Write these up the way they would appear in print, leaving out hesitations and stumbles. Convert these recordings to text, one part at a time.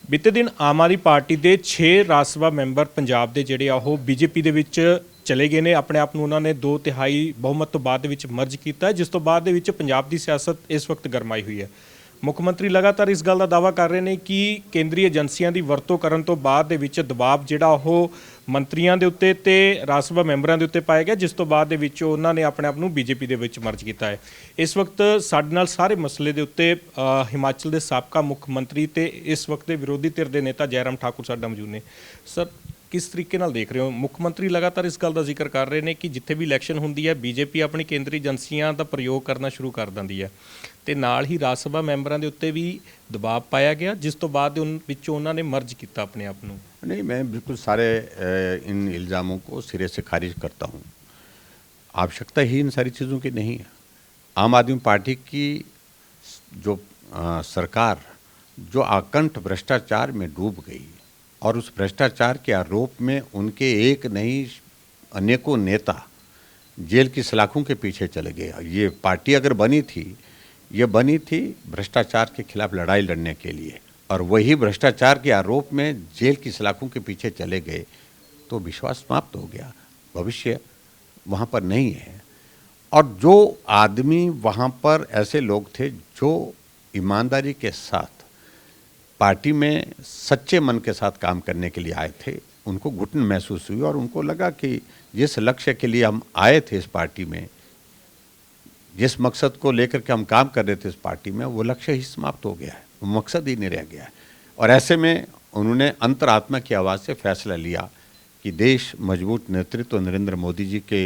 ਬੀਤੇ ਦਿਨ ਆਮ ਆਦਮੀ ਪਾਰਟੀ ਦੇ 6 ਰਾਜ ਸਭਾ ਮੈਂਬਰ ਪੰਜਾਬ ਦੇ ਜਿਹੜੇ ਆ ਉਹ ਬੀਜੇਪੀ ਦੇ ਵਿੱਚ ਚਲੇ ਗਏ ਨੇ। ਆਪਣੇ ਆਪ ਨੂੰ ਉਹਨਾਂ ਨੇ 2/3 ਬਹੁਮਤ ਤੋਂ ਬਾਅਦ ਦੇ ਵਿੱਚ ਮਰਜ ਕੀਤਾ, ਜਿਸ ਤੋਂ ਬਾਅਦ ਦੇ ਵਿੱਚ ਪੰਜਾਬ ਦੀ ਸਿਆਸਤ ਇਸ ਵਕਤ ਗਰਮਾਈ ਹੋਈ ਹੈ। ਮੁੱਖ ਮੰਤਰੀ ਲਗਾਤਾਰ ਇਸ ਗੱਲ ਦਾ ਦਾਅਵਾ ਕਰ ਰਹੇ ਨੇ ਕਿ ਕੇਂਦਰੀ ਏਜੰਸੀਆਂ ਦੀ ਵਰਤੋਂ ਕਰਨ ਤੋਂ ਬਾਅਦ ਦੇ ਵਿੱਚ ਦਬਾਅ ਜਿਹੜਾ ਉਹ ਮੰਤਰੀਆਂ ਦੇ ਉੱਤੇ ਤੇ ਰਾਜ ਸਭਾ ਮੈਂਬਰਾਂ ਦੇ ਉੱਤੇ ਪਾਇਆ ਗਿਆ, ਜਿਸ ਤੋਂ ਬਾਅਦ ਦੇ ਵਿੱਚ ਉਹਨਾਂ ਨੇ ਆਪਣੇ ਆਪ ਨੂੰ ਬੀਜੇਪੀ ਦੇ ਵਿੱਚ ਮਰਜ ਕੀਤਾ ਹੈ। ਇਸ ਵਕਤ ਸਾਡੇ ਨਾਲ ਸਾਰੇ ਮਸਲੇ ਦੇ ਉੱਤੇ ਹਿਮਾਚਲ ਦੇ ਸਾਬਕਾ ਮੁੱਖ ਮੰਤਰੀ ਤੇ ਇਸ ਵਕਤ ਦੇ ਵਿਰੋਧੀ ਧਿਰ ਦੇ ਨੇਤਾ ਜੈਰਾਮ ਠਾਕੁਰ ਸਾਡਾ ਮੌਜੂਦ ਨੇ। ਸਰ, किस तरीके नाल देख रहे हो? मुख मंत्री लगातार इस गल का जिक्र कर रहे हैं कि जिथे भी इलैक्शन होंदी है बीजेपी अपनी केंद्रीय एजेंसियां का प्रयोग करना शुरू कर दिंदी है ते नाल ही राज सभा मैंबरां दे उत्ते भी दबाव पाया गया, जिस तो बाद उन्होंने मर्ज किया अपने आप नूं। नहीं, मैं बिल्कुल सारे इन इल्ज़ामों को सिरे से खारिज करता हूँ। आवश्यकता ही इन सारी चीज़ों की नहीं है। आम आदमी पार्टी की जो सरकार जो आकंठ भ्रष्टाचार में डूब गई और उस भ्रष्टाचार के आरोप में उनके एक नहीं अनेकों नेता जेल की सलाखों के पीछे चले गए। ये पार्टी अगर बनी थी, ये बनी थी भ्रष्टाचार के खिलाफ लड़ाई लड़ने के लिए, और वही भ्रष्टाचार के आरोप में जेल की सलाखों के पीछे चले गए तो विश्वास समाप्त हो गया। भविष्य वहाँ पर नहीं है। और जो आदमी वहाँ पर ऐसे लोग थे जो ईमानदारी के साथ पार्टी में सच्चे मन के साथ काम करने के लिए आए थे, उनको घुटन महसूस हुई और उनको लगा कि जिस लक्ष्य के लिए हम आए थे इस पार्टी में, जिस मकसद को लेकर के हम काम कर रहे थे इस पार्टी में, वो लक्ष्य ही समाप्त हो गया है, वो मकसद ही नहीं रह गया है। और ऐसे में उन्होंने अंतरात्मा की आवाज़ से फैसला लिया कि देश मजबूत नेतृत्व नरेंद्र मोदी जी के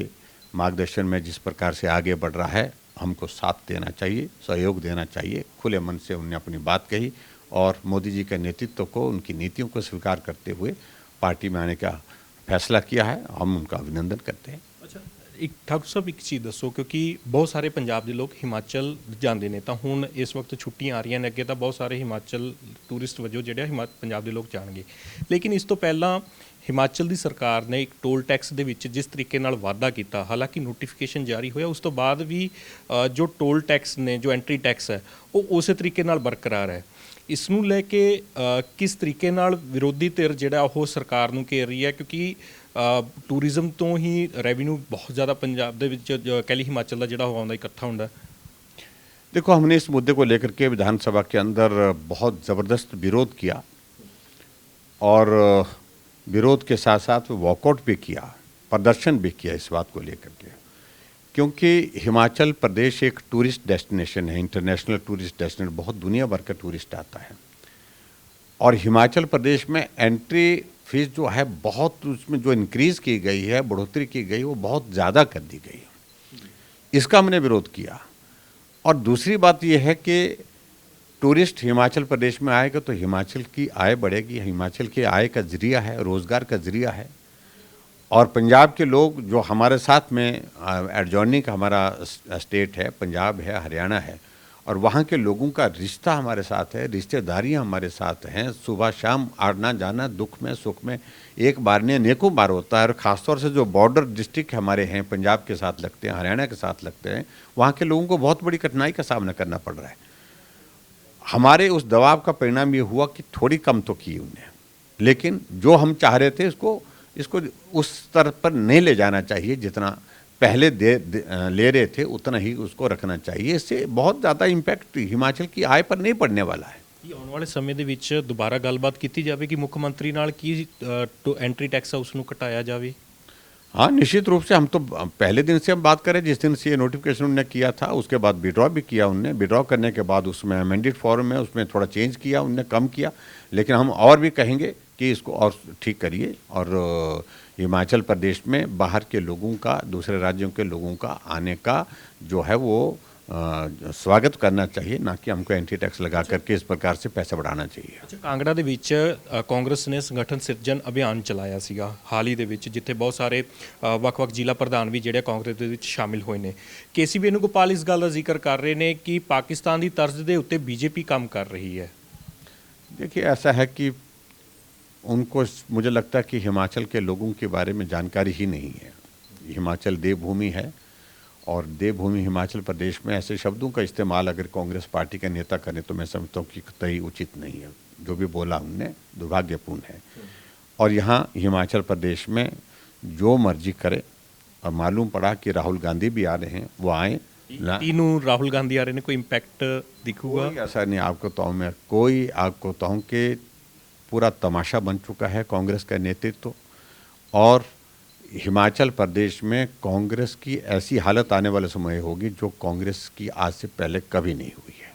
मार्गदर्शन में जिस प्रकार से आगे बढ़ रहा है, हमको साथ देना चाहिए, सहयोग देना चाहिए। खुले मन से उन्होंने अपनी बात कही और मोदी जी के नेतृत्व को, उनकी नीतियों को स्वीकार करते हुए पार्टी में आने का फैसला किया है। हम उनका अभिनंदन करते हैं। अच्छा, एक ठाकुर साहब एक चीज़ दसो, क्योंकि बहुत सारे पंजाब के लोग हिमाचल जाते हैं, तो हुण इस वक्त छुट्टियां आ रही ने, अगे तो बहुत सारे हिमाचल टूरिस्ट वजों जिहड़े पंजाब के लोग जाणगे, लेकिन इस तो पहला हिमाचल की सरकार ने एक टोल टैक्स दे विच जिस तरीके नाल वाधा किया, हालांकि नोटिफिकेशन जारी होया उस तो बाद भी जो टोल टैक्स ने, जो एंट्री टैक्स है, वो उस तरीके नाल बरकरार है। इस नूं लैके किस तरीके नाल विरोधी धिर जिहड़ा वो सरकार नूं घेर रही है, क्योंकि टूरिज़म तो ही रेवन्यू बहुत ज़्यादा पंजाब दे विच कह ली हिमाचल का जिहड़ा आउंदा इकट्ठा हुंदा। देखो, हमने इस मुद्दे को लेकर के विधानसभा के अंदर बहुत ज़बरदस्त विरोध किया और विरोध के साथ साथ वॉकआउट भी किया, प्रदर्शन भी किया इस बात को लेकर के, क्योंकि हिमाचल प्रदेश एक टूरिस्ट डेस्टिनेशन है, इंटरनेशनल टूरिस्ट डेस्टिनेशन, बहुत दुनिया भर का टूरिस्ट आता है। और हिमाचल प्रदेश में एंट्री फीस जो है बहुत, उसमें जो इंक्रीज़ की गई है, बढ़ोतरी की गई, वो बहुत ज़्यादा कर दी गई। इसका हमने विरोध किया। और दूसरी बात यह है कि टूरिस्ट हिमाचल प्रदेश में आएगा तो हिमाचल की आय बढ़ेगी, हिमाचल के आय का ज़रिया है, रोज़गार का ज़रिया है। और पंजाब के लोग जो हमारे साथ में एडजॉइनिंग का हमारा स्टेट है, पंजाब है, हरियाणा है, और वहाँ के लोगों का रिश्ता हमारे साथ है, रिश्तेदारियाँ हमारे साथ हैं। सुबह शाम आना जाना, दुख में सुख में एक बार नहीं अनेकों बार होता है। और ख़ासतौर से जो बॉर्डर डिस्ट्रिक्ट हमारे हैं, पंजाब के साथ लगते हैं, हरियाणा के साथ लगते हैं, वहाँ के लोगों को बहुत बड़ी कठिनाई का सामना करना पड़ रहा है। हमारे उस दबाव का परिणाम ये हुआ कि थोड़ी कम तो की उन्हें, लेकिन जो हम चाह रहे थे इसको उस स्तर पर नहीं ले जाना चाहिए, जितना पहले ले रहे थे उतना ही उसको रखना चाहिए। इससे बहुत ज़्यादा इंपैक्ट हिमाचल की आय पर नहीं पड़ने वाला है। आने वाले समय ਦੇ ਵਿੱਚ ਦੁਬਾਰਾ ਗੱਲਬਾਤ ਕੀਤੀ ਜਾਵੇ कि मुख्य मंत्री ਨਾਲ ਕੀ एंट्री टैक्स है उसनों घटाया जाए। हाँ, निश्चित रूप से हम तो पहले दिन से हम बात करें, जिस दिन से ये नोटिफिकेशन उन्होंने किया था उसके बाद विड्रॉ भी किया उनने। विड्रॉ करने के बाद उसमें अमेंडेड फॉर्म में उसमें थोड़ा चेंज किया उनने, कम किया, लेकिन हम और भी कहेंगे कि इसको और ठीक करिए। और हिमाचल प्रदेश में बाहर के लोगों का, दूसरे राज्यों के लोगों का आने का जो है वो स्वागत करना चाहिए, ना कि हमको एंटी टैक्स लगा करके इस प्रकार से पैसा बढ़ाना चाहिए। अच्छा, कांगड़ा ਦੇ ਵਿੱਚ ਕਾਂਗਰਸ ਨੇ ਸੰਗਠਨ ਸਿਰਜਣ ਅਭਿਆਨ ਚਲਾਇਆ ਸੀਗਾ ਹਾਲ ਹੀ ਦੇ ਵਿੱਚ, ਜਿੱਥੇ ਬਹੁਤ ਸਾਰੇ ਵੱਖ-ਵੱਖ ਜ਼ਿਲ੍ਹਾ ਪ੍ਰਧਾਨ ਵੀ ਜਿਹੜੇ ਕਾਂਗਰਸ ਦੇ ਵਿੱਚ ਸ਼ਾਮਿਲ ਹੋਏ ਨੇ। ਕੇਸੀ ਵੇਣੂਗੋਪਾਲ ਇਸ ਗੱਲ ਦਾ ਜ਼ਿਕਰ ਕਰ ਰਹੇ ਨੇ ਕਿ ਪਾਕਿਸਤਾਨ ਦੀ ਤਰਜ਼ ਦੇ ਉੱਤੇ बीजेपी काम कर रही है। देखिए, ऐसा है कि उनको, मुझे लगता है कि हिमाचल के लोगों के बारे में जानकारी ही नहीं है। हिमाचल देवभूमि है और देवभूमि हिमाचल प्रदेश में ऐसे शब्दों का इस्तेमाल अगर कांग्रेस पार्टी के नेता करें तो मैं समझता हूँ कि कतई उचित नहीं है। जो भी बोला उनने दुर्भाग्यपूर्ण है। और यहाँ हिमाचल प्रदेश में जो मर्जी करे, और मालूम पड़ा कि राहुल गांधी भी आ रहे हैं, वो आए ना, तीनों राहुल गांधी आ रहे ने, कोई इम्पैक्ट दिखूगा? कोई असर नहीं। आपको तो मैं कोई आपको तो कि पूरा तमाशा बन चुका है कांग्रेस का नेतृत्व, और हिमाचल प्रदेश में कांग्रेस की ऐसी हालत आने वाले समय होगी जो कांग्रेस की आज से पहले कभी नहीं हुई है।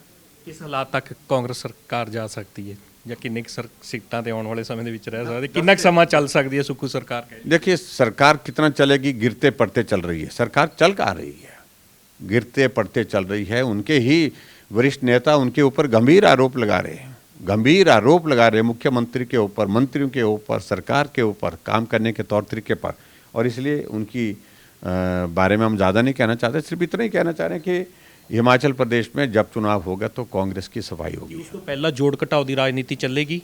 किस हालात तक कांग्रेस सरकार जा सकती है, ਜਾਂ ਕਿੰਨੇ ਕੁ ਸੀਟਾਂ ਤੇ ਆਉਣ ਵਾਲੇ ਸਮੇਂ ਦੇ ਵਿੱਚ ਰਹਿ ਸਕਦੀ, ਕਿੰਨਾ ਕੁ ਸਮਾਂ ਚੱਲ ਸਕਦੀ ਹੈ ਸੁੱਖੂ सरकार के? देखिए, सरकार कितना चलेगी, गिरते पड़ते चल रही है। सरकार चल कहाँ रही है, गिरते पड़ते चल रही है। उनके ही वरिष्ठ नेता उनके ऊपर गंभीर आरोप लगा रहे हैं, गंभीर आरोप लगा रहे हैं मुख्यमंत्री के ऊपर, मंत्रियों के ऊपर, सरकार के ऊपर, काम करने के तौर तरीके पर। और इसलिए उनकी बारे में हम ज़्यादा नहीं कहना चाहते, सिर्फ इतना ही कहना चाह रहे हैं कि हिमाचल प्रदेश में जब चुनाव होगा तो कांग्रेस की सफाई होगी। ਉਸ ਤੋਂ ਪਹਿਲਾਂ ਜੋੜ ਘਟਾਓ ਦੀ ਰਾਜਨੀਤੀ ਚੱਲੇਗੀ?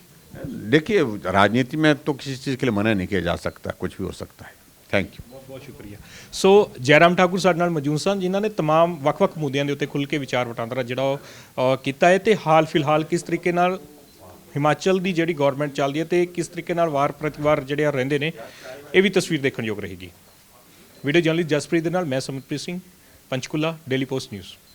देखिए, राजनीति में तो किसी चीज़ के लिए मना नहीं किया जा सकता, कुछ भी हो सकता है। Thank you. ਬਹੁਤ ਬਹੁਤ ਸ਼ੁਕਰੀਆ। ਸੋ ਜੈਰਾਮ ਠਾਕੁਰ ਸਾਡੇ ਨਾਲ ਮੌਜੂਦ ਸਨ, ਜਿਨ੍ਹਾਂ ਨੇ तमाम ਵੱਖ-ਵੱਖ ਮੁੱਦਿਆਂ ਦੇ ਉੱਤੇ ਖੁੱਲ੍ਹ ਕੇ ਵਿਚਾਰ ਵਟਾਂਦਰਾ ਜਿਹੜਾ ਉਹ ਕੀਤਾ ਹੈ, ਤੇ ਹਾਲ ਫਿਲਹਾਲ ਕਿਸ ਤਰੀਕੇ ਨਾਲ ਹਿਮਾਚਲ ਦੀ ਜਿਹੜੀ ਗਵਰਨਮੈਂਟ ਚੱਲਦੀ ਹੈ ਤੇ ਕਿਸ ਤਰੀਕੇ ਨਾਲ ਵਾਰ ਪ੍ਰਤੀਵਾਰ ਜਿਹੜੇ ਆ ਰਹਿੰਦੇ ਨੇ, ਇਹ ਵੀ ਤਸਵੀਰ ਦੇਖਣ ਯੋਗ ਰਹੇਗੀ। ਵੀਡੀਓ ਜਰਨਲਿਸਟ ਜਸਪ੍ਰੀਤ ਦੇ ਨਾਲ ਮੈਂ Samarpreet Singh, Panchkula, daily post news.